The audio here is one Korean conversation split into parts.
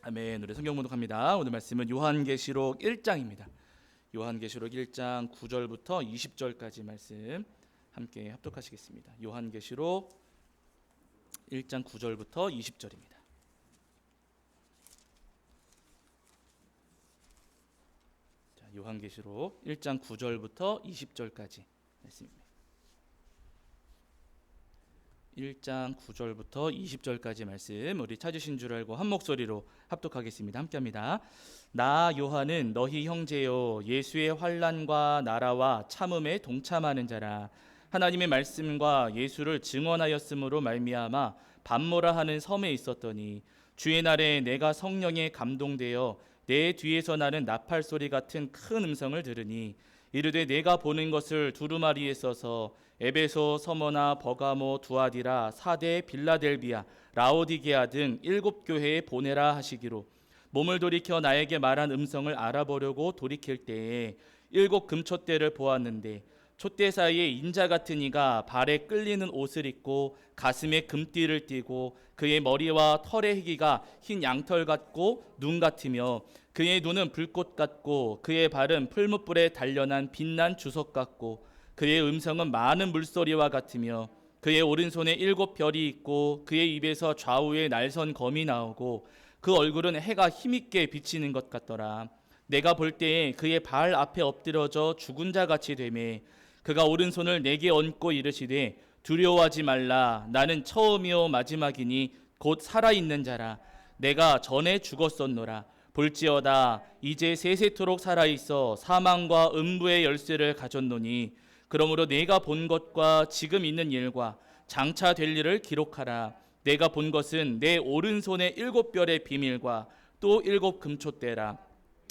아멘. 우리 성경 봉독합니다. 오늘 말씀은 요한계시록 1장입니다. 요한계시록 1장 9절부터 20절까지 말씀 함께 합독하시겠습니다. 요한계시록 1장 9절부터 20절입니다. 자, 요한계시록 1장 9절부터 20절까지 말씀입니다. 1장 9절부터 20절까지 말씀 우리 찾으신 줄 알고 한 목소리로 합독하겠습니다. 함께합니다. 나 요한은 너희 형제요 예수의 환난과 나라와 참음에 동참하는 자라. 하나님의 말씀과 예수를 증언하였으므로 말미암아 반모라 하는 섬에 있었더니 주의 날에 내가 성령에 감동되어 내 뒤에서 나는 나팔 소리 같은 큰 음성을 들으니 이르되 내가 보는 것을 두루마리에 써서 에베소, 서머나, 버가모, 두아디라, 사데, 빌라델비아, 라오디게아 등 7교회에 보내라 하시기로 몸을 돌이켜 나에게 말한 음성을 알아보려고 돌이킬 때에 7 금촛대를 보았는데 촛대 사이에 인자 같은 이가 발에 끌리는 옷을 입고 가슴에 금띠를 띠고 그의 머리와 털의 희기가 흰 양털 같고 눈 같으며 그의 눈은 불꽃 같고 그의 발은 풀무불에 단련한 빛난 주석 같고 그의 음성은 많은 물소리와 같으며 그의 오른손에 7 별이 있고 그의 입에서 좌우에 날선 검이 나오고 그 얼굴은 해가 힘있게 비치는 것 같더라. 내가 볼 때에 그의 발 앞에 엎드려져 죽은 자 같이 되매 그가 오른손을 내게 얹고 이르시되 두려워하지 말라. 나는 처음이요 마지막이니 곧 살아있는 자라. 내가 전에 죽었었노라. 볼지어다 이제 세세토록 살아있어 사망과 음부의 열쇠를 가졌노니 그러므로 내가 본 것과 지금 있는 일과 장차 될 일을 기록하라. 내가 본 것은 내 오른손의 7 별의 비밀과 또 7 금촛대라.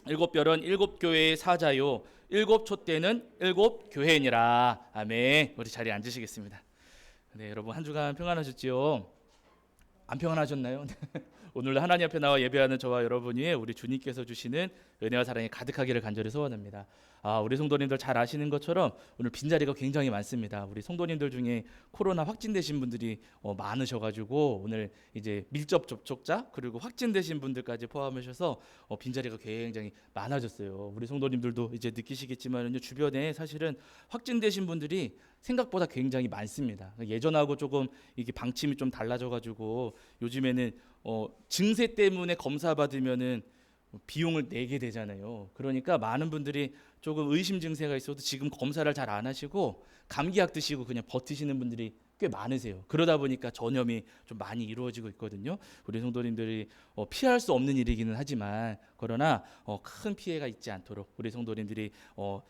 7 별은 7 교회의 사자요 7 촛대는 7 교회니라. 아멘. 우리 자리에 앉으시겠습니다. 네, 여러분 한 주간 평안하셨지요? 안 평안하셨나요? 오늘 하나님 앞에 나와 예배하는 저와 여러분이 우리 주님께서 주시는 은혜와 사랑이 가득하기를 간절히 소원합니다. 우리 성도님들 잘 아시는 것처럼 오늘 빈자리가 굉장히 많습니다. 우리 성도님들 중에 코로나 확진되신 분들이 많으셔가지고 오늘 이제 밀접 접촉자 그리고 확진되신 분들까지 포함하셔서 빈자리가 굉장히 많아졌어요. 우리 성도님들도 이제 느끼시겠지만요, 주변에 사실은 확진되신 분들이 생각보다 굉장히 많습니다. 예전하고 조금 이게 방침이 좀 달라져가지고 요즘에는 증세 때문에 검사 받으면은 비용을 내게 되잖아요. 그러니까 많은 분들이 조금 의심 증세가 있어도 지금 검사를 잘 안 하시고 감기약 드시고 그냥 버티시는 분들이 꽤 많으세요. 그러다 보니까 전염이 좀 많이 이루어지고 있거든요. 우리 성도님들이 피할 수 없는 일이기는 하지만 그러나 큰 피해가 있지 않도록 우리 성도님들이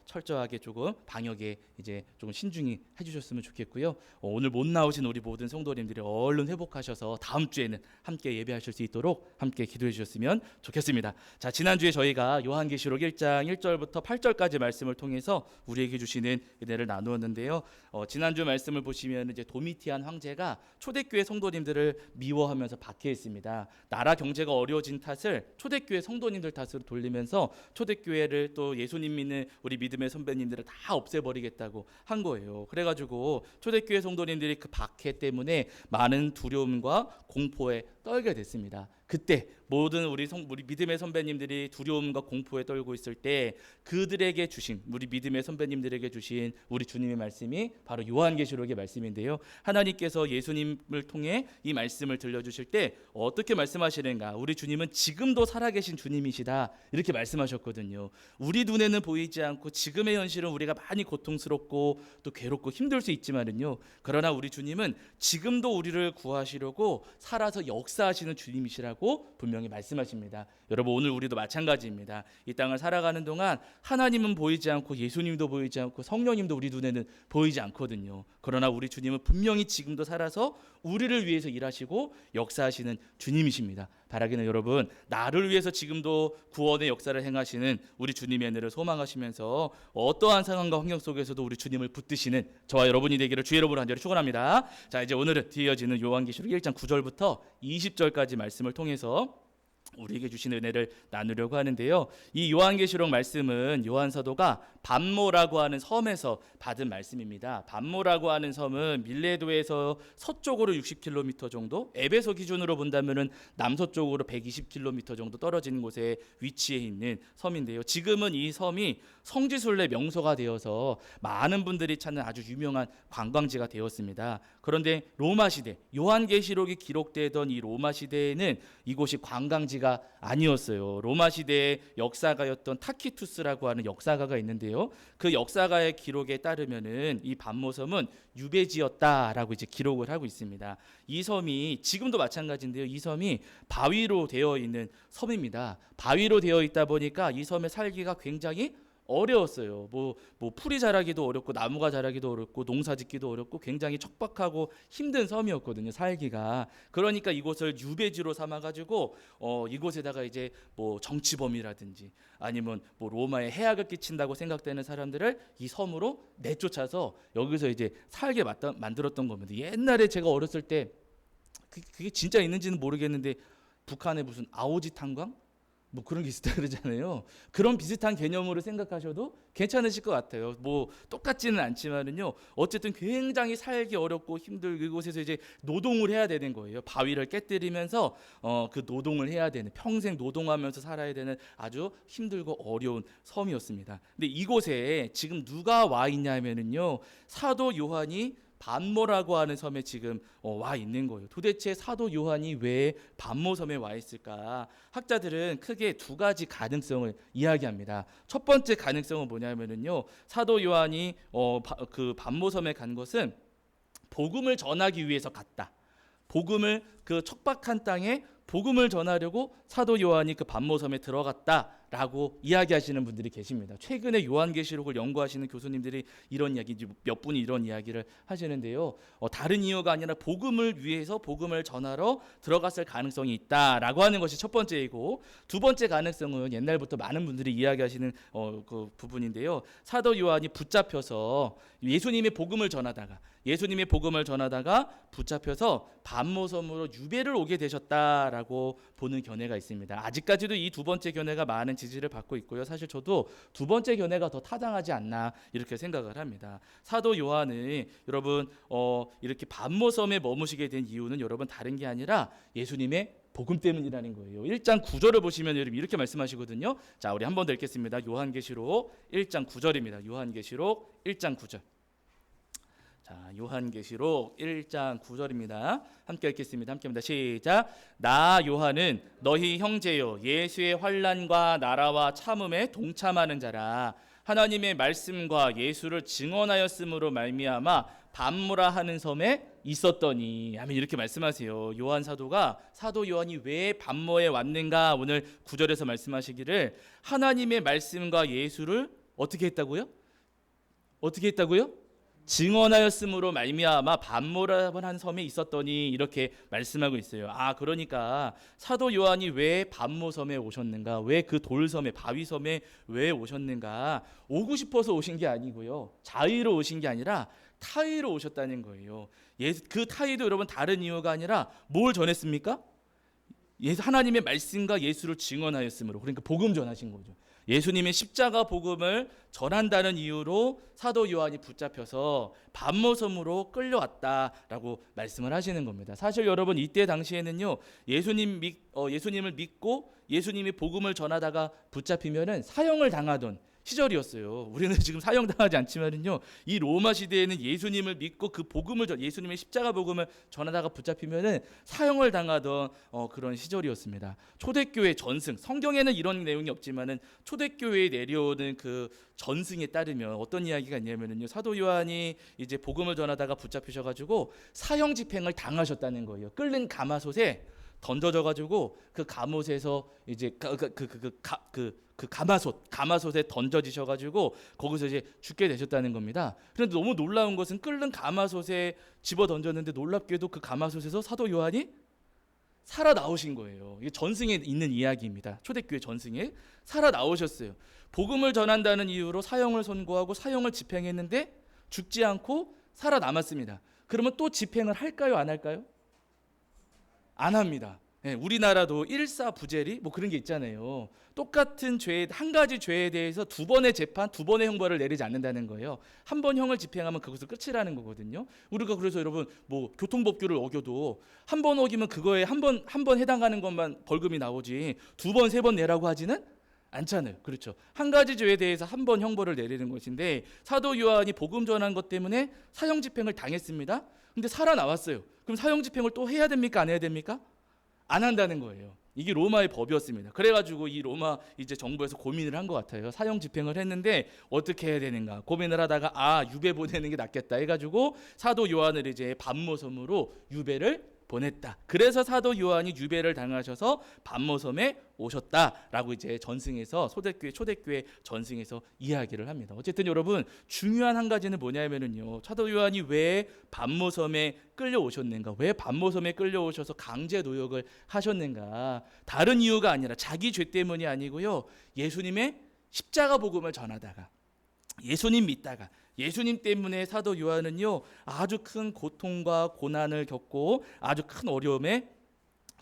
철저하게 조금 방역에 이제 조금 신중히 해주셨으면 좋겠고요. 오늘 못 나오신 우리 모든 성도님들이 얼른 회복하셔서 다음 주에는 함께 예배하실 수 있도록 함께 기도해 주셨으면 좋겠습니다. 자, 지난주에 저희가 요한계시록 1장 1절부터 8절까지 말씀을 통해서 우리에게 주시는 은혜를 나누었는데요. 지난주 말씀을 보시면 이제 도미티안 황제가 초대교회 성도님들을 미워하면서 박해했습니다. 나라 경제가 어려워진 탓을 초대교회 성도님들 탓으로 돌리면서 초대교회를 또 예수님 믿는 우리 믿음의 선배님들을 다 없애버리겠다고 한 거예요. 그래가지고 초대교회 성도님들이 그 박해 때문에 많은 두려움과 공포에 떨게 됐습니다. 그때 모든 우리 믿음의 선배님들이 두려움과 공포에 떨고 있을 때 그들에게 주신 우리 믿음의 선배님들에게 주신 우리 주님의 말씀이 바로 요한계시록의 말씀인데요. 하나님께서 예수님을 통해 이 말씀을 들려주실 때 어떻게 말씀하시는가? 우리 주님은 지금도 살아계신 주님이시다 이렇게 말씀하셨거든요. 우리 눈에는 보이지 않고 지금의 현실은 우리가 많이 고통스럽고 또 괴롭고 힘들 수 있지만은요, 그러나 우리 주님은 지금도 우리를 구하시려고 살아서 역사하시는 주님이시라고 분명히 말씀하십니다. 여러분 오늘 우리도 마찬가지입니다. 이 땅을 살아가는 동안 하나님은 보이지 않고 예수님도 보이지 않고 성령님도 우리 눈에는 보이지 않거든요. 그러나 우리 주님은 분명히 지금도 살아서 우리를 위해서 일하시고 역사하시는 주님이십니다. 바라기는 여러분 나를 위해서 지금도 구원의 역사를 행하시는 우리 주님의 은혜를 소망하시면서 어떠한 상황과 환경 속에서도 우리 주님을 붙드시는 저와 여러분이 되기를 주의 이름으로 간절히 축원합니다. 자, 이제 오늘은 뒤이어지는 요한계시록 1장 9절부터 20절까지 말씀을 통해서 우리에게 주신 은혜를 나누려고 하는데요. 이 요한계시록 말씀은 요한 사도가 반모라고 하는 섬에서 받은 말씀입니다. 반모라고 하는 섬은 밀레도에서 서쪽으로 60km 정도, 에베소 기준으로 본다면은 남서쪽으로 120km 정도 떨어진 곳에 위치해 있는 섬인데요. 지금은 이 섬이 성지순례 명소가 되어서 많은 분들이 찾는 아주 유명한 관광지가 되었습니다. 그런데 로마 시대, 요한계시록이 기록되던 이 로마 시대에는 이곳이 관광지가 아니었어요. 로마 시대의 역사가였던 타키투스라고 하는 역사가가 있는데요. 그 역사가의 기록에 따르면은 이 반모섬은 유배지였다라고 이제 기록을 하고 있습니다. 이 섬이 지금도 마찬가지인데요. 이 섬이 바위로 되어 있는 섬입니다. 바위로 되어 있다 보니까 이 섬에 살기가 굉장히 어려웠어요. 뭐 풀이 자라기도 어렵고 나무가 자라기도 어렵고 농사짓기도 어렵고 굉장히 척박하고 힘든 섬이었거든요. 살기가. 그러니까 이곳을 유배지로 삼아가지고 이곳에다가 이제 뭐 정치범이라든지 아니면 뭐 로마에 해악을 끼친다고 생각되는 사람들을 이 섬으로 내쫓아서 여기서 이제 살게 만들었던 겁니다. 옛날에 제가 어렸을 때 그게 진짜 있는지는 모르겠는데 북한에 무슨 아오지 탄광? 뭐 그런 게 있다 그러잖아요. 그런 비슷한 개념으로 생각하셔도 괜찮으실 것 같아요. 뭐 똑같지는 않지만은요. 어쨌든 굉장히 살기 어렵고 힘들고 이곳에서 이제 노동을 해야 되는 거예요. 바위를 깨뜨리면서 그 노동을 해야 되는, 평생 노동하면서 살아야 되는 아주 힘들고 어려운 섬이었습니다. 근데 이곳에 지금 누가 와 있냐면은요. 사도 요한이 반모라고 하는 섬에 지금 와 있는 거예요. 도대체 사도 요한이 왜 반모 섬에 와 있을까? 학자들은 크게 두 가지 가능성을 이야기합니다. 첫 번째 가능성은 뭐냐면은요. 사도 요한이 그 반모 섬에 간 것은 복음을 전하기 위해서 갔다. 복음을 그 척박한 땅에 복음을 전하려고 사도 요한이 그 반모섬에 들어갔다라고 이야기하시는 분들이 계십니다. 최근에 요한계시록을 연구하시는 교수님들이 이런 이야기, 몇 분이 이런 이야기를 하시는데요. 다른 이유가 아니라 복음을 위해서 복음을 전하러 들어갔을 가능성이 있다라고 하는 것이 첫 번째이고, 두 번째 가능성은 옛날부터 많은 분들이 이야기하시는 그 부분인데요. 사도 요한이 붙잡혀서 예수님의 복음을 전하다가 붙잡혀서 반모섬으로 유배를 오게 되셨다라고 보는 견해가 있습니다. 아직까지도 이 두 번째 견해가 많은 지지를 받고 있고요. 사실 저도 두 번째 견해가 더 타당하지 않나 이렇게 생각을 합니다. 사도 요한은 여러분 이렇게 반모섬에 머무시게 된 이유는 여러분 다른 게 아니라 예수님의 복음 때문이라는 거예요. 1장 9절을 보시면 여러분 이렇게 말씀하시거든요. 자, 우리 한 번 더 읽겠습니다. 요한계시록 1장 9절입니다. 요한계시록 1장 9절. 자, 요한계시록 1장 9절입니다. 함께 읽겠습니다. 함께합니다. 시작. 나 요한은 너희 형제요 예수의 환난과 나라와 참음에 동참하는 자라. 하나님의 말씀과 예수를 증언하였으므로 말미암아 반모라 하는 섬에 있었더니. 아멘. 이렇게 말씀하세요. 요한 사도가 사도 요한이 왜 반모에 왔는가 오늘 9절에서 말씀하시기를 하나님의 말씀과 예수를 어떻게 했다고요? 어떻게 했다고요? 증언하였으므로 말미암아 반모라 한 섬에 있었더니 이렇게 말씀하고 있어요. 그러니까 사도 요한이 왜 반모섬에 오셨는가? 왜 그 돌섬에 바위섬에 왜 오셨는가? 오고 싶어서 오신 게 아니고요. 자의로 오신 게 아니라 타의로 오셨다는 거예요. 그 타의도 여러분 다른 이유가 아니라 뭘 전했습니까? 하나님의 말씀과 예수를 증언하였으므로, 그러니까 복음 전하신 거죠. 예수님의 십자가 복음을 전한다는 이유로 사도 요한이 붙잡혀서 반모섬으로 끌려왔다라고 말씀을 하시는 겁니다. 사실 여러분 이때 당시에는요 예수님을 믿고 예수님이 복음을 전하다가 붙잡히면은 사형을 당하던 시절이었어요. 우리는 지금 사형당하지 않지만은요 이 로마 시대에는 예수님을 믿고 그 예수님의 십자가 복음을 전하다가 붙잡히면은 사형을 당하던 그런 시절이었습니다. 초대교회 전승, 성경에는 이런 내용이 없지만은 초대교회에 내려오는 그 전승에 따르면 어떤 이야기가 있냐면은요 사도 요한이 이제 복음을 전하다가 붙잡히셔가지고 사형 집행을 당하셨다는 거예요. 끓는 가마솥에 던져져가지고 그 가못에서 이제 그 가마솥에 던져지셔가지고 거기서 이제 죽게 되셨다는 겁니다. 그런데 너무 놀라운 것은 끓는 가마솥에 집어 던졌는데 놀랍게도 그 가마솥에서 사도 요한이 살아 나오신 거예요. 이게 전승에 있는 이야기입니다. 초대교회 전승에 살아 나오셨어요. 복음을 전한다는 이유로 사형을 선고하고 사형을 집행했는데 죽지 않고 살아 남았습니다. 그러면 또 집행을 할까요, 안 할까요? 안 합니다. 예, 우리나라도 일사부재리 뭐 그런 게 있잖아요. 똑같은 죄, 한 가지 죄에 대해서 두 번의 재판, 두 번의 형벌을 내리지 않는다는 거예요. 한 번 형을 집행하면 그것을 끝이라는 거거든요. 우리가 그래서 여러분 뭐 교통법규를 어겨도 한 번 어기면 그거에 한 번 해당하는 것만 벌금이 나오지 두 번, 세 번 내라고 하지는 않잖아요. 그렇죠. 한 가지 죄에 대해서 한 번 형벌을 내리는 것인데 사도 요한이 복음 전한 것 때문에 사형 집행을 당했습니다. 근데 살아나왔어요. 그럼 사형 집행을 또 해야 됩니까? 안 해야 됩니까? 안 한다는 거예요. 이게 로마의 법이었습니다. 그래가지고 이 로마 이제 정부에서 고민을 한 것 같아요. 사형 집행을 했는데 어떻게 해야 되는가 고민을 하다가 유배 보내는 게 낫겠다 해가지고 사도 요한을 이제 반모섬으로 유배를 보냈다. 그래서 사도 요한이 유배를 당하셔서 반모섬에 오셨다라고 이제 전승에서 초대교회 전승에서 이야기를 합니다. 어쨌든 여러분 중요한 한 가지는 뭐냐면은요. 사도 요한이 왜 반모섬에 끌려오셨는가? 왜 반모섬에 끌려오셔서 강제 노역을 하셨는가? 다른 이유가 아니라 자기 죄 때문이 아니고요. 예수님의 십자가 복음을 전하다가 예수님 믿다가 예수님 때문에 사도 요한은요 아주 큰 고통과 고난을 겪고 아주 큰 어려움에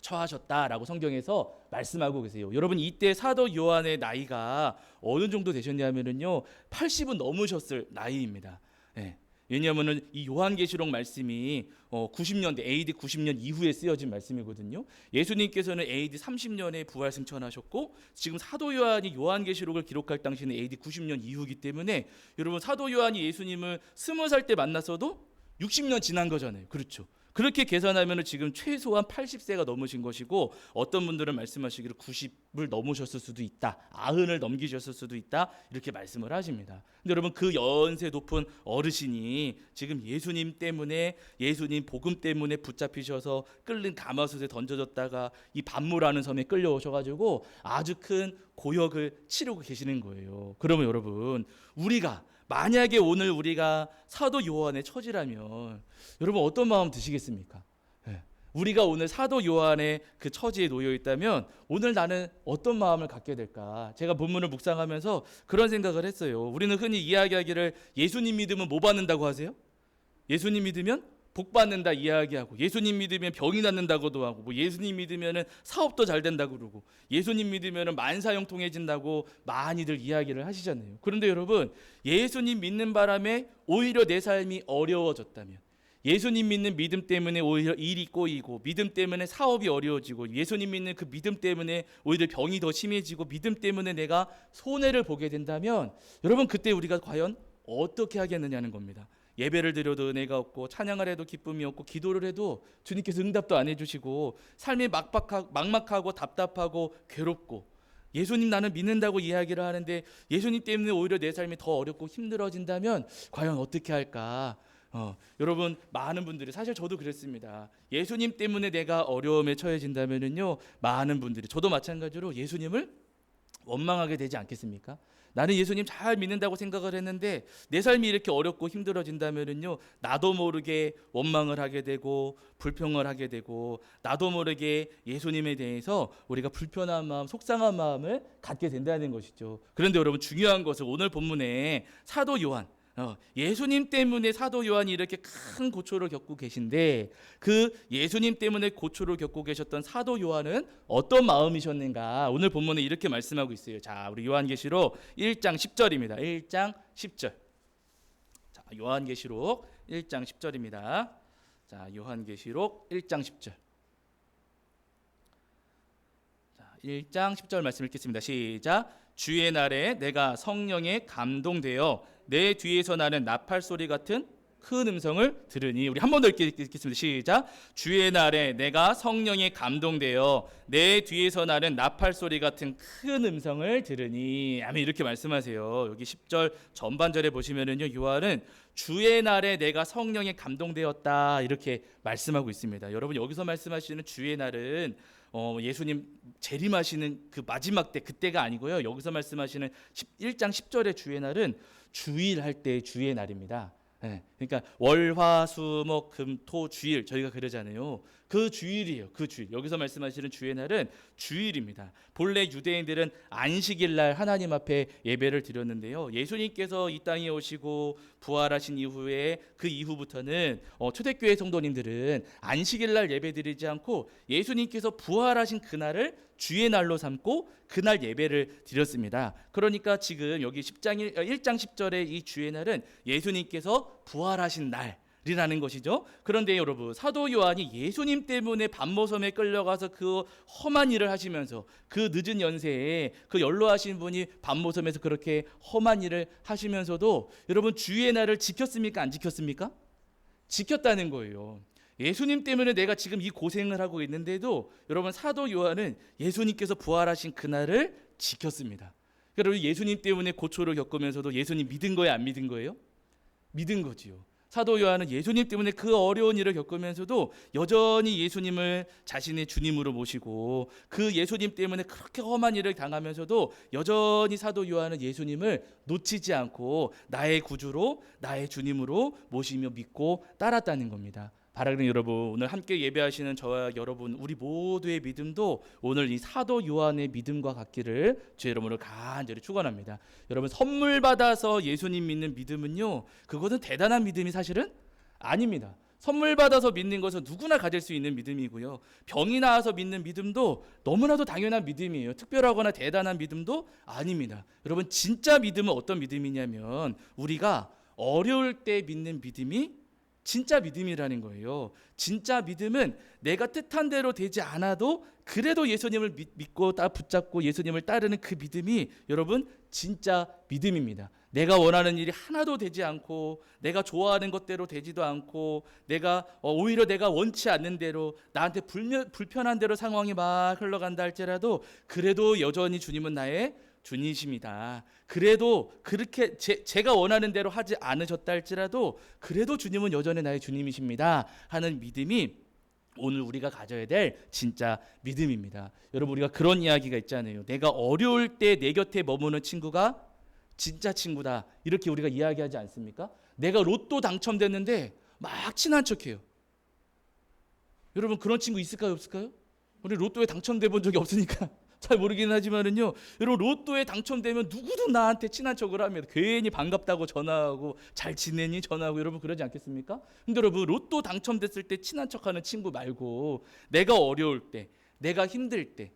처하셨다라고 성경에서 말씀하고 계세요. 여러분 이때 사도 요한의 나이가 어느 정도 되셨냐면요 80은 넘으셨을 나이입니다. 네. 왜냐하면은 이 요한계시록 말씀이 90년대 AD 90년 이후에 쓰여진 말씀이거든요. 예수님께서는 AD 30년에 부활 승천하셨고 지금 사도 요한이 요한계시록을 기록할 당시는 AD 90년 이후이기 때문에 여러분 사도 요한이 예수님을 20살 때 만났어도 60년 지난 거잖아요. 그렇죠. 그렇게 계산하면 지금 최소한 80세가 넘으신 것이고 어떤 분들은 말씀하시기를 90을 넘으셨을 수도 있다. 90을 넘기셨을 수도 있다. 이렇게 말씀을 하십니다. 근데 여러분 그 연세 높은 어르신이 지금 예수님 때문에 예수님 복음 때문에 붙잡히셔서 끌린 가마솥에 던져졌다가 이 반모라는 섬에 끌려오셔가지고 아주 큰 고역을 치르고 계시는 거예요. 그러면 여러분 우리가 만약에 오늘 우리가 사도 요한의 처지라면 여러분 어떤 마음 드시겠습니까? 네. 우리가 오늘 사도 요한의 그 처지에 놓여 있다면 오늘 나는 어떤 마음을 갖게 될까? 제가 본문을 묵상하면서 그런 생각을 했어요. 우리는 흔히 이야기하기를 예수님 믿으면 뭐 받는다고 하세요? 예수님 믿으면 복 받는다 이야기하고 예수님 믿으면 병이 낫는다고도 하고 뭐 예수님 믿으면 사업도 잘 된다고 그러고 예수님 믿으면 만사형통해진다고 많이들 이야기를 하시잖아요. 그런데 여러분 예수님 믿는 바람에 오히려 내 삶이 어려워졌다면 예수님 믿는 믿음 때문에 오히려 일이 꼬이고 믿음 때문에 사업이 어려워지고 예수님 믿는 그 믿음 때문에 오히려 병이 더 심해지고 믿음 때문에 내가 손해를 보게 된다면 여러분 그때 우리가 과연 어떻게 하겠느냐는 겁니다. 예배를 드려도 은혜가 없고 찬양을 해도 기쁨이 없고 기도를 해도 주님께서 응답도 안 해주시고 삶이 막막하고 답답하고 괴롭고 예수님 나는 믿는다고 이야기를 하는데 예수님 때문에 오히려 내 삶이 더 어렵고 힘들어진다면 과연 어떻게 할까? 여러분 많은 분들이 사실 저도 그랬습니다. 예수님 때문에 내가 어려움에 처해진다면은요 많은 분들이 저도 마찬가지로 예수님을 원망하게 되지 않겠습니까? 나는 예수님 잘 믿는다고 생각을 했는데 내 삶이 이렇게 어렵고 힘들어진다면은요 나도 모르게 원망을 하게 되고 불평을 하게 되고 나도 모르게 예수님에 대해서 우리가 불편한 마음, 속상한 마음을 갖게 된다는 것이죠. 그런데 여러분 중요한 것은 오늘 본문에 사도 요한 예수님 때문에 사도 요한이 이렇게 큰 고초를 겪고 계신데 그 예수님 때문에 고초를 겪고 계셨던 사도 요한은 어떤 마음이셨는가 오늘 본문에 이렇게 말씀하고 있어요. 자, 우리 요한계시록 1장 10절입니다. 1장 10절. 자, 요한계시록 1장 10절입니다. 자, 요한계시록 1장 10절. 자, 1장 10절 말씀 읽겠습니다. 시작. 주의 날에 내가 성령에 감동되어 내 뒤에서 나는 나팔 소리 같은 큰 음성을 들으니 우리 한 번 더 읽겠습니다. 시작. 주의 날에 내가 성령에 감동되어 내 뒤에서 나는 나팔 소리 같은 큰 음성을 들으니 아멘 이렇게 말씀하세요. 여기 10절 전반절에 보시면은요 요한은 주의 날에 내가 성령에 감동되었다 이렇게 말씀하고 있습니다. 여러분 여기서 말씀하시는 주의 날은 예수님 재림하시는 그 마지막 때 그때가 아니고요. 여기서 말씀하시는 1장 10절의 주의 날은 주일할 때의 주의 날입니다. 네. 그러니까 월, 화, 수, 목, 금, 토, 주일 저희가 그러잖아요. 그 주일이에요. 그 주일. 여기서 말씀하시는 주의 날은 주일입니다. 본래 유대인들은 안식일 날 하나님 앞에 예배를 드렸는데요. 예수님께서 이 땅에 오시고 부활하신 이후에 그 이후부터는 초대교회 성도님들은 안식일 날 예배 드리지 않고 예수님께서 부활하신 그날을 주의 날로 삼고 그날 예배를 드렸습니다. 그러니까 지금 여기 1장 10절의 이 주의 날은 예수님께서 부활하신 날이라는 것이죠. 그런데 여러분, 사도 요한이 예수님 때문에 반모섬에 끌려가서 그 험한 일을 하시면서 그 늦은 연세에 그 연로하신 분이 반모섬에서 그렇게 험한 일을 하시면서도 여러분 주의 날을 지켰습니까? 안 지켰습니까? 지켰다는 거예요. 예수님 때문에 내가 지금 이 고생을 하고 있는데도 여러분, 사도 요한은 예수님께서 부활하신 그날을 지켰습니다. 여러분, 예수님 때문에 고초를 겪으면서도 예수님 믿은 거예요, 안 믿은 거예요? 믿은 거지요. 사도 요한은 예수님 때문에 그 어려운 일을 겪으면서도 여전히 예수님을 자신의 주님으로 모시고 그 예수님 때문에 그렇게 험한 일을 당하면서도 여전히 사도 요한은 예수님을 놓치지 않고 나의 구주로, 나의 주님으로 모시며 믿고 따랐다는 겁니다. 바라는 여러분, 오늘 함께 예배하시는 저와 여러분, 우리 모두의 믿음도 오늘 이 사도 요한의 믿음과 같기를 주 여러분을 간절히 축원합니다. 여러분, 선물 받아서 예수님 믿는 믿음은요, 그것은 대단한 믿음이 사실은 아닙니다. 선물 받아서 믿는 것은 누구나 가질 수 있는 믿음이고요. 병이 나아서 믿는 믿음도 너무나도 당연한 믿음이에요. 특별하거나 대단한 믿음도 아닙니다. 여러분, 진짜 믿음은 어떤 믿음이냐면 우리가 어려울 때 믿는 믿음이 진짜 믿음이라는 거예요. 진짜 믿음은 내가 뜻한 대로 되지 않아도 그래도 예수님을 믿고 붙잡고 예수님을 따르는 그 믿음이 여러분 진짜 믿음입니다. 내가 원하는 일이 하나도 되지 않고 내가 좋아하는 것대로 되지도 않고 내가 오히려 내가 원치 않는 대로 나한테 불편한 대로 상황이 막 흘러간다 할지라도 그래도 여전히 주님은 나의 주님이십니다. 그래도 그렇게 제가 원하는 대로 하지 않으셨다 할지라도 그래도 주님은 여전히 나의 주님이십니다 하는 믿음이 오늘 우리가 가져야 될 진짜 믿음입니다. 여러분, 우리가 그런 이야기가 있잖아요. 내가 어려울 때 내 곁에 머무는 친구가 진짜 친구다, 이렇게 우리가 이야기하지 않습니까? 내가 로또 당첨됐는데 막 친한 척해요. 여러분, 그런 친구 있을까요, 없을까요? 우리 로또에 당첨돼 본 적이 없으니까 잘 모르긴 하지만은요, 여러분, 로또에 당첨되면 누구도 나한테 친한 척을 합니다. 괜히 반갑다고 전화하고 잘 지내니 전화하고, 여러분 그러지 않겠습니까? 근데 여러분, 로또 당첨됐을 때 친한 척하는 친구 말고 내가 어려울 때, 내가 힘들 때,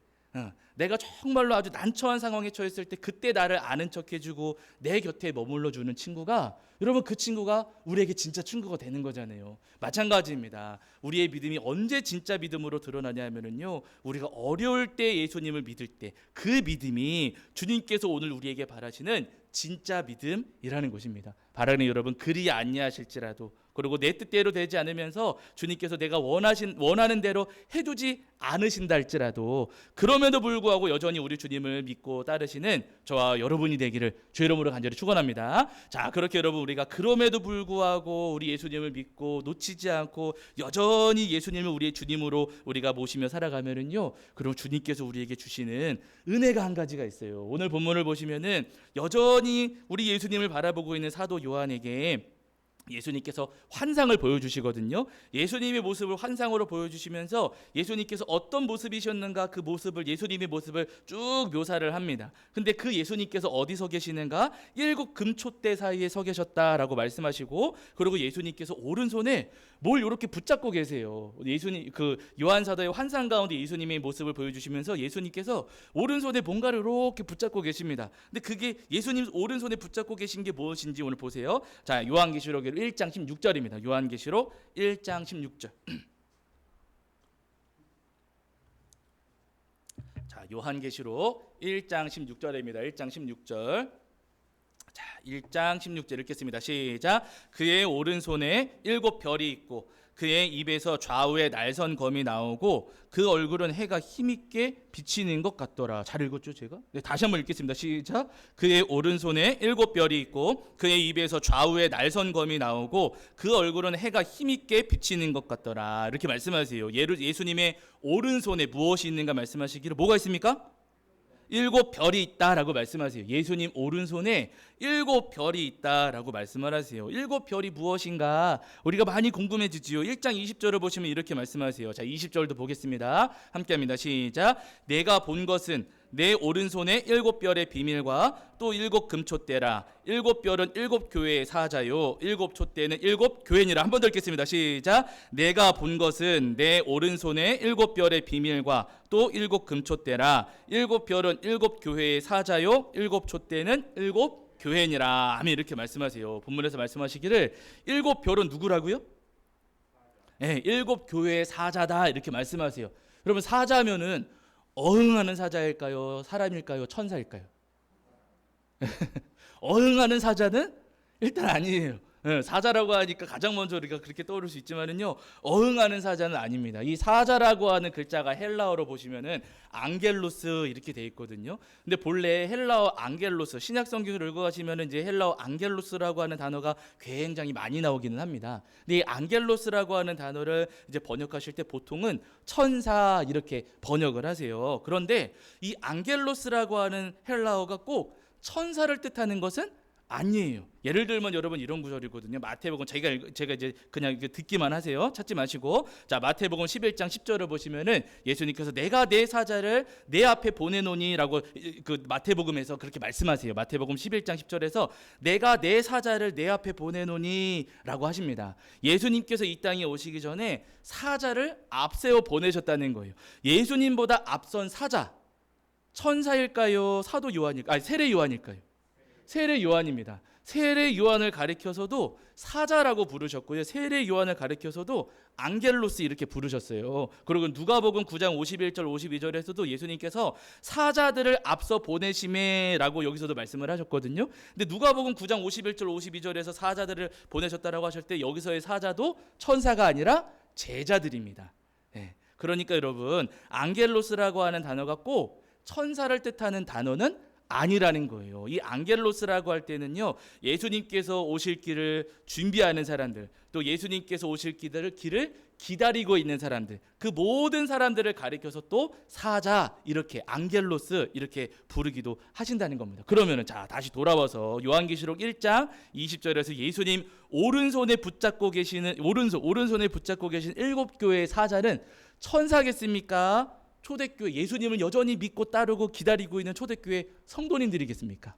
내가 정말로 아주 난처한 상황에 처했을 때 그때 나를 아는 척해주고 내 곁에 머물러주는 친구가, 여러분 그 친구가 우리에게 진짜 친구가 되는 거잖아요. 마찬가지입니다. 우리의 믿음이 언제 진짜 믿음으로 드러나냐 하면은요, 우리가 어려울 때 예수님을 믿을 때 그 믿음이 주님께서 오늘 우리에게 바라시는 진짜 믿음이라는 것입니다. 바라는 여러분, 그리 아니하실지라도, 그리고 내 뜻대로 되지 않으면서 주님께서 내가 원하는 대로 해주지 않으신다 할지라도 그럼에도 불구하고 여전히 우리 주님을 믿고 따르시는 저와 여러분이 되기를 주 이름으로 간절히 축원합니다. 자, 그렇게 여러분, 우리가 그럼에도 불구하고 우리 예수님을 믿고 놓치지 않고 여전히 예수님을 우리의 주님으로 우리가 모시며 살아가면은요, 그럼 주님께서 우리에게 주시는 은혜가 한 가지가 있어요. 오늘 본문을 보시면은 여전히 우리 예수님을 바라보고 있는 사도 요한에게 예수님께서 환상을 보여주시거든요. 예수님의 모습을 환상으로 보여주시면서 예수님께서 어떤 모습이셨는가, 그 모습을, 예수님의 모습을 쭉 묘사를 합니다. 근데 그 예수님께서 어디 서 계시는가? 7 금촛대 사이에 서 계셨다라고 말씀하시고, 그리고 예수님께서 오른손에 뭘 이렇게 붙잡고 계세요. 예수님, 그 요한 사도의 환상 가운데 예수님의 모습을 보여주시면서 예수님께서 오른손에 뭔가를 이렇게 붙잡고 계십니다. 근데 그게 예수님 오른손에 붙잡고 계신 게 무엇인지 오늘 보세요. 자, 요한계시록 1장 16절입니다. 요한계시록 1장 16절. 자, 요한계시록 1장 16절입니다. 1장 16절. 자, 1장 16절 읽겠습니다. 시작. 그의 오른손에 7 별이 있고 그의 입에서 좌우에 날선 검이 나오고 그 얼굴은 해가 힘있게 비치는 것 같더라. 잘 읽었죠, 제가? 네, 다시 한번 읽겠습니다. 시작. 그의 오른손에 7 별이 있고 그의 입에서 좌우에 날선 검이 나오고 그 얼굴은 해가 힘있게 비치는 것 같더라. 이렇게 말씀하세요. 예수님의 오른손에 무엇이 있는가 말씀하시기를 뭐가 있습니까? 일곱 별이 있다라고 말씀하세요. 예수님 오른손에 일곱 별이 있다라고 말씀을 하세요. 일곱 별이 무엇인가 우리가 많이 궁금해지지요. 1장 20절을 보시면 이렇게 말씀하세요. 자, 20절도 보겠습니다. 함께합니다. 시작. 내가 본 것은 내 오른손에 일곱 별의 비밀과 또 일곱 금촛대라. 일곱 별은 일곱 교회의 사자요 일곱 촛대는 일곱 교회니라. 한 번 더 읽겠습니다. 시작. 내가 본 것은 내 오른손에 일곱 별의 비밀과 또 일곱 금촛대라. 일곱 별은 일곱 교회의 사자요 일곱 촛대는 일곱 교회니라. 아멘. 이렇게 말씀하세요. 본문에서 말씀하시기를 일곱 별은 누구라고요? 네, 일곱 교회의 사자다 이렇게 말씀하세요. 여러분, 사자면은 어흥하는 사자일까요? 사람일까요? 천사일까요? 어흥하는 사자는 일단 아니에요. 사자라고 하니까 가장 먼저 우리가 그렇게 떠오를 수 있지만은요, 어흥하는 사자는 아닙니다. 이 사자라고 하는 글자가 헬라어로 보시면은 앙겔로스 이렇게 돼 있거든요. 근데 본래 헬라어 앙겔로스, 신약 성경을 읽어가시면은 이제 헬라어 앙겔로스라고 하는 단어가 굉장히 많이 나오기는 합니다. 근데 이 앙겔로스라고 하는 단어를 이제 번역하실 때 보통은 천사 이렇게 번역을 하세요. 그런데 이 앙겔로스라고 하는 헬라어가 꼭 천사를 뜻하는 것은 아니에요. 예를 들면 여러분 이런 구절이거든요. 마태복음 제가 이제 그냥 듣기만 하세요. 찾지 마시고. 자, 마태복음 11장 10절을 보시면은 예수님께서 내가 내 사자를 내 앞에 보내노니라고 그 마태복음에서 그렇게 말씀하세요. 마태복음 11장 10절에서 내가 내 사자를 내 앞에 보내노니라고 하십니다. 예수님께서 이 땅에 오시기 전에 사자를 앞세워 보내셨다는 거예요. 예수님보다 앞선 사자 천사일까요? 사도 요한일까요? 아니, 세례 요한일까요? 세례 요한입니다. 세례 요한을 가리켜서도 사자라고 부르셨고요. 세례 요한을 가리켜서도 앙겔로스 이렇게 부르셨어요. 그리고 누가복음 9장 51절 52절에서도 예수님께서 사자들을 앞서 보내심에라고 여기서도 말씀을 하셨거든요. 근데 누가복음 9장 51절 52절에서 사자들을 보내셨다라고 하실 때 여기서의 사자도 천사가 아니라 제자들입니다. 네. 그러니까 여러분, 앙겔로스라고 하는 단어가 꼭 천사를 뜻하는 단어는 아니라는 거예요. 이 앙겔로스라고 할 때는요, 예수님께서 오실 길을 준비하는 사람들, 또 예수님께서 오실 길을 기다리고 있는 사람들, 그 모든 사람들을 가리켜서 또 사자 이렇게 앙겔로스 이렇게 부르기도 하신다는 겁니다. 그러면은 자, 다시 돌아와서 요한계시록 1장 20절에서 예수님 오른손에 붙잡고 계시는 오른손에 붙잡고 계신 일곱 교회의 사자는 천사겠습니까? 초대교회, 예수님을 여전히 믿고 따르고 기다리고 있는 초대교회 성도님들이겠습니까?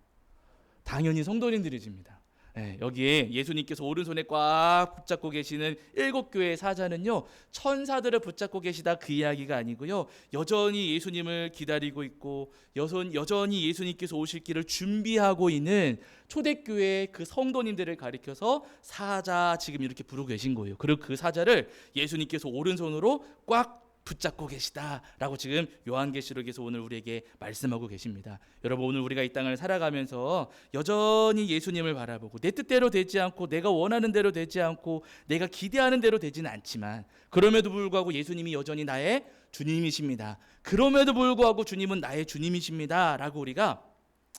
당연히 성도님들이십니다. 네, 여기에 예수님께서 오른손에 꽉 붙잡고 계시는 일곱 교회의 사자는요, 천사들을 붙잡고 계시다 그 이야기가 아니고요, 여전히 예수님을 기다리고 있고 여전히 예수님께서 오실 길을 준비하고 있는 초대교회의 그 성도님들을 가리켜서 사자 지금 이렇게 부르고 계신 거예요. 그리고 그 사자를 예수님께서 오른손으로 꽉 붙잡고 계시다라고 지금 요한계시록에서 오늘 우리에게 말씀하고 계십니다. 여러분, 오늘 우리가 이 땅을 살아가면서 여전히 예수님을 바라보고 내 뜻대로 되지 않고 내가 원하는 대로 되지 않고 내가 기대하는 대로 되지는 않지만, 그럼에도 불구하고 예수님이 여전히 나의 주님이십니다. 그럼에도 불구하고 주님은 나의 주님이십니다 라고 우리가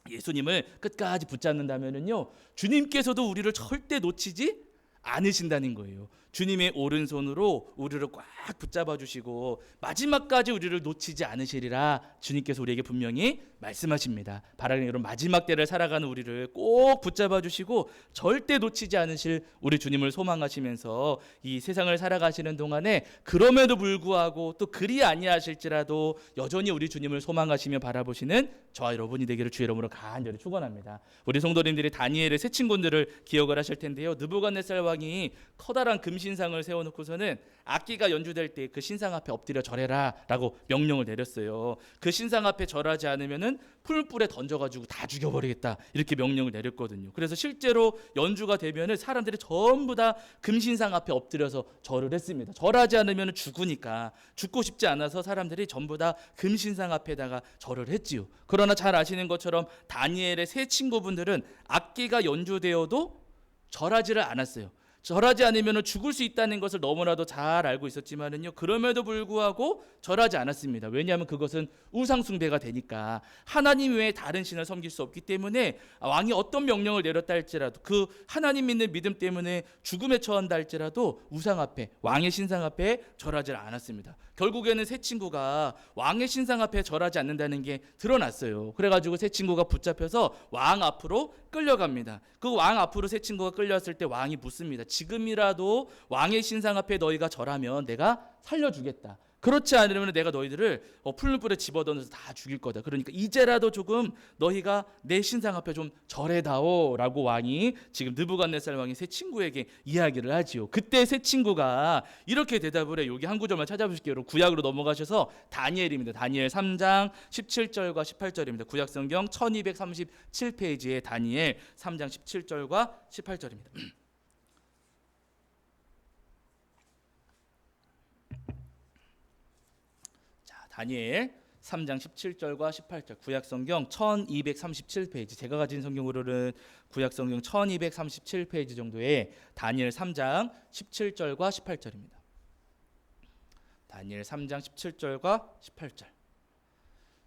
예수님을 끝까지 붙잡는다면요, 주님께서도 우리를 절대 놓치지 않으신다는 거예요. 주님의 오른손으로 우리를 꽉 붙잡아 주시고 마지막까지 우리를 놓치지 않으시리라 주님께서 우리에게 분명히 말씀하십니다. 바라는 여러분, 마지막 때를 살아가는 우리를 꼭 붙잡아 주시고 절대 놓치지 않으실 우리 주님을 소망하시면서 이 세상을 살아가시는 동안에 그럼에도 불구하고 또 그리 아니하실지라도 여전히 우리 주님을 소망하시며 바라보시는 저와 여러분이 되기를 주의 이름으로 간절히 축원합니다. 우리 성도님들이 다니엘의 세 친구들을 기억을 하실 텐데요. 느부갓네살 왕이 커다란 금신상을 세워놓고서는 악기가 연주될 때 그 신상 앞에 엎드려 절해라 라고 명령을 내렸어요. 그 신상 앞에 절하지 않으면은 풀불에 던져가지고 다 죽여버리겠다 이렇게 명령을 내렸거든요. 그래서 실제로 연주가 되면은 사람들이 전부 다 금신상 앞에 엎드려서 절을 했습니다. 절하지 않으면 죽으니까, 죽고 싶지 않아서 사람들이 전부 다 금신상 앞에다가 절을 했지요. 그러나 잘 아시는 것처럼 다니엘의 세 친구분들은 악기가 연주되어도 절하지를 않았어요. 절하지 않으면 죽을 수 있다는 것을 너무나도 잘 알고 있었지만은요, 그럼에도 불구하고 절하지 않았습니다. 왜냐하면 그것은 우상 숭배가 되니까 하나님 외에 다른 신을 섬길 수 없기 때문에 왕이 어떤 명령을 내렸다 할지라도 그 하나님 믿는 믿음 때문에 죽음에 처한다 할지라도 우상 앞에, 왕의 신상 앞에 절하지 않았습니다. 결국에는 세 친구가 왕의 신상 앞에 절하지 않는다는 게 드러났어요. 그래가지고 세 친구가 붙잡혀서 왕 앞으로 끌려갑니다. 그 왕 앞으로 세 친구가 끌려왔을 때 왕이 묻습니다. 지금이라도 왕의 신상 앞에 너희가 절하면 내가 살려주겠다. 그렇지 않으면 내가 너희들을 풀무불에 집어던져서 다 죽일 거다. 그러니까 이제라도 조금 너희가 내 신상 앞에 좀 절해다오 라고 왕이 지금 느부갓네살 왕이 세 친구에게 이야기를 하지요. 그때 세 친구가 이렇게 대답을 해요. 여기 한 구절만 찾아보실게요. 구약으로 넘어가셔서 다니엘입니다. 다니엘 3장 17절과 18절입니다. 구약 성경 1237페이지에 다니엘 3장 17절과 18절입니다. 다니엘 3장 17절과 18절 구약성경 1237페이지 제가 가진 성경으로는 구약성경 1237페이지 정도의 다니엘 3장 17절과 18절입니다. 다니엘 3장 17절과 18절.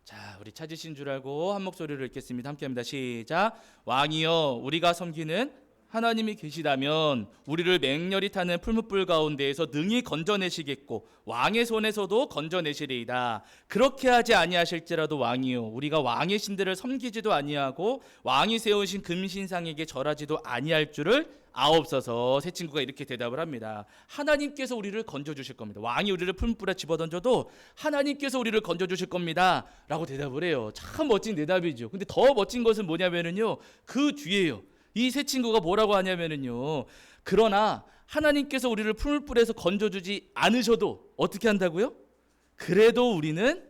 자, 우리 찾으신 줄 알고 한 목소리로 읽겠습니다. 함께합니다. 시작. 왕이여 우리가 섬기는 하나님이 계시다면 우리를 맹렬히 타는 풀무불 가운데에서 능히 건져내시겠고 왕의 손에서도 건져내시리이다. 그렇게 하지 아니하실지라도 왕이요 우리가 왕의 신들을 섬기지도 아니하고 왕이 세우신 금신상에게 절하지도 아니할 줄을 아옵소서. 세 친구가 이렇게 대답을 합니다. 하나님께서 우리를 건져주실 겁니다. 왕이 우리를 풀무불에 집어던져도 하나님께서 우리를 건져주실 겁니다 라고 대답을 해요. 참 멋진 대답이죠. 근데 더 멋진 것은 뭐냐면요 그 뒤에요. 이 세 친구가 뭐라고 하냐면요. 그러나 하나님께서 우리를 풀무불에서 건져주지 않으셔도 어떻게 한다고요? 그래도 우리는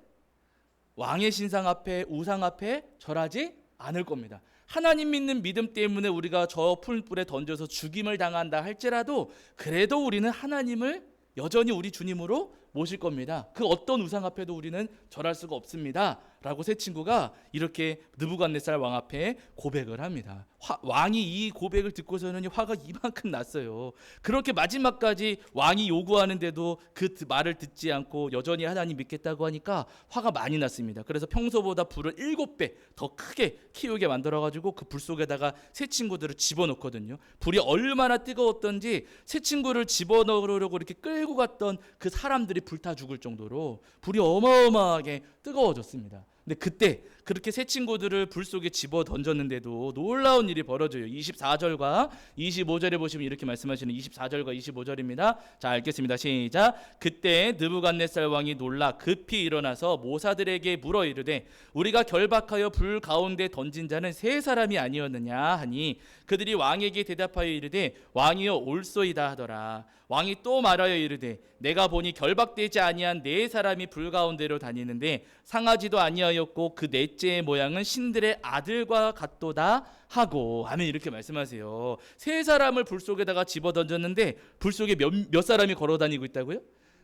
왕의 신상 앞에 우상 앞에 절하지 않을 겁니다. 하나님 믿는 믿음 때문에 우리가 저 풀무불에 던져서 죽임을 당한다 할지라도 그래도 우리는 하나님을 여전히 우리 주님으로 모실 겁니다. 그 어떤 우상 앞에도 우리는 절할 수가 없습니다 라고 세 친구가 이렇게 느부갓네살 왕 앞에 고백을 합니다. 왕이 이 고백을 듣고서는 화가 이만큼 났어요. 그렇게 마지막까지 왕이 요구하는데도 그 말을 듣지 않고 여전히 하나님 믿겠다고 하니까 화가 많이 났습니다. 그래서 평소보다 불을 7배 더 크게 키우게 만들어가지고 그 불 속에다가 세 친구들을 집어넣거든요. 불이 얼마나 뜨거웠던지 세 친구를 집어넣으려고 이렇게 끌고 갔던 그 사람들이 불타 죽을 정도로 불이 어마어마하게 뜨거워졌습니다. 근데 그때 그렇게 세 친구들을 불 속에 집어 던졌는데도 놀라운 일이 벌어져요. 24절과 25절에 보시면 이렇게 말씀하시는 24절과 25절입니다. 자, 읽겠습니다. 시작. 그때 느부갓네살 왕이 놀라 급히 일어나서 모사들에게 물어 이르되 우리가 결박하여 불 가운데 던진 자는 세 사람이 아니었느냐 하니 그들이 왕에게 대답하여 이르되 왕이여 옳소이다 하더라. 왕이 또 말하여 이르되 내가 보니 결박되지 아니한 네 사람이 불 가운데로 다니는데 상하지도 아니하였고 그 넷째의 모양은 신들의 아들과 같도다 하고 아멘. 이렇게 말씀하세요. 세 사람을 불 속에다가 집어 던졌는데 불 속에 몇 사람이 걸어 다니고 있다고요?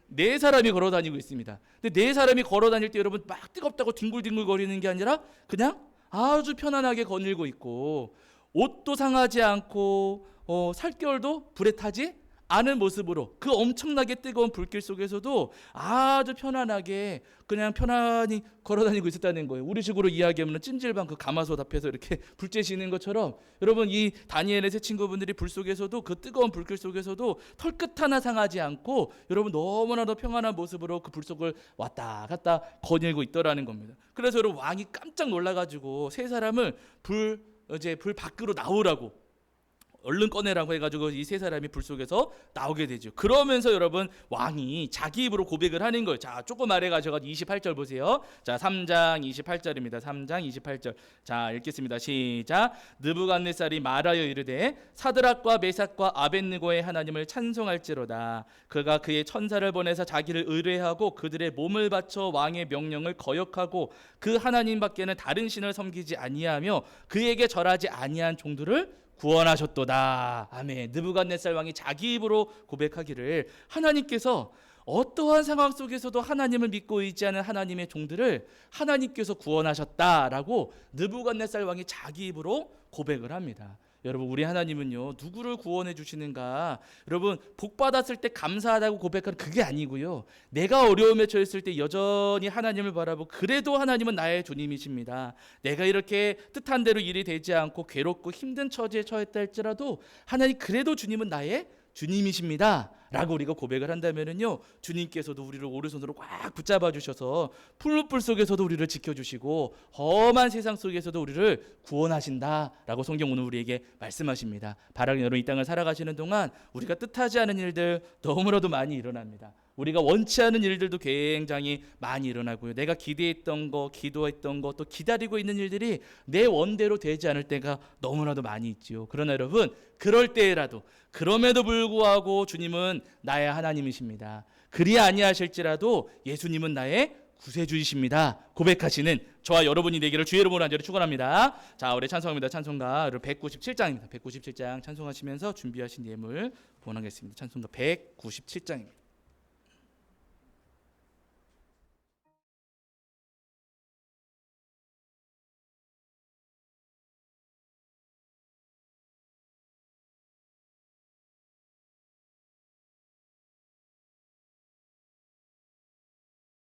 네 사람이 걸어 다니고 있습니다. 근데 네 사람이 걸어 다닐 때 여러분 막 뜨겁다고 뒹굴뒹굴 거리는 게 아니라 그냥 아주 편안하게 거닐고 있고 옷도 상하지 않고 살결도 불에 타지 않은 모습으로 그 엄청나게 뜨거운 불길 속에서도 아주 편안하게 그냥 편안히 걸어다니고 있었다는 거예요. 우리식으로 이야기하면 찜질방 그 가마솥 앞에서 이렇게 불 쬐시는 것처럼 여러분 이 다니엘의 세 친구분들이 불 속에서도 그 뜨거운 불길 속에서도 털끝 하나 상하지 않고 여러분 너무나도 평안한 모습으로 그 불 속을 왔다 갔다 거닐고 있더라는 겁니다. 그래서 여러분 왕이 깜짝 놀라가지고 세 사람을 불 밖으로 나오라고 얼른 꺼내라고 해가지고 이 세 사람이 불 속에서 나오게 되죠. 그러면서 여러분 왕이 자기 입으로 고백을 하는 거예요. 자, 조금 아래 가셔가지고 28절 보세요. 자, 3장 28절입니다. 3장 28절. 자, 읽겠습니다. 시작. 느부갓네살이 말하여 이르되 사드락과 메삭과 아벳느고의 하나님을 찬송할지로다. 그가 그의 천사를 보내서 자기를 의뢰하고 그들의 몸을 바쳐 왕의 명령을 거역하고 그 하나님밖에는 다른 신을 섬기지 아니하며 그에게 절하지 아니한 종들을 구원하셨도다. 아멘. 느부갓네살 왕이 자기 입으로 고백하기를 하나님께서 어떠한 상황 속에서도 하나님을 믿고 의지하는 하나님의 종들을 하나님께서 구원하셨다라고 느부갓네살 왕이 자기 입으로 고백을 합니다. 여러분 우리 하나님은요 누구를 구원해 주시는가? 여러분 복 받았을 때 감사하다고 고백하는 그게 아니고요. 내가 어려움에 처했을 때 여전히 하나님을 바라보고 그래도 하나님은 나의 주님이십니다. 내가 이렇게 뜻한 대로 일이 되지 않고 괴롭고 힘든 처지에 처했다 할지라도 하나님 그래도 주님은 나의 주님이십니다 라고 우리가 고백을 한다면은요, 주님께서도 우리를 오른손으로 꽉 붙잡아 주셔서 풀무불 속에서도 우리를 지켜주시고 험한 세상 속에서도 우리를 구원하신다 라고 성경 오늘 우리에게 말씀하십니다. 바라는 여러분, 이 땅을 살아가시는 동안 우리가 뜻하지 않은 일들 너무나도 많이 일어납니다. 우리가 원치 않은 일들도 굉장히 많이 일어나고요. 내가 기대했던 거, 기도했던 거, 또 기다리고 있는 일들이 내 원대로 되지 않을 때가 너무나도 많이 있지요. 그러나 여러분, 그럴 때라도, 그럼에도 불구하고 주님은 나의 하나님이십니다. 그리 아니하실지라도 예수님은 나의 구세주이십니다 고백하시는 저와 여러분이 되기를 주의 이름으로 간절히 축원합니다. 자, 우리 찬송합니다. 찬송가 197장입니다. 197장 찬송하시면서 준비하신 예물 보내겠습니다. 찬송가 197장입니다.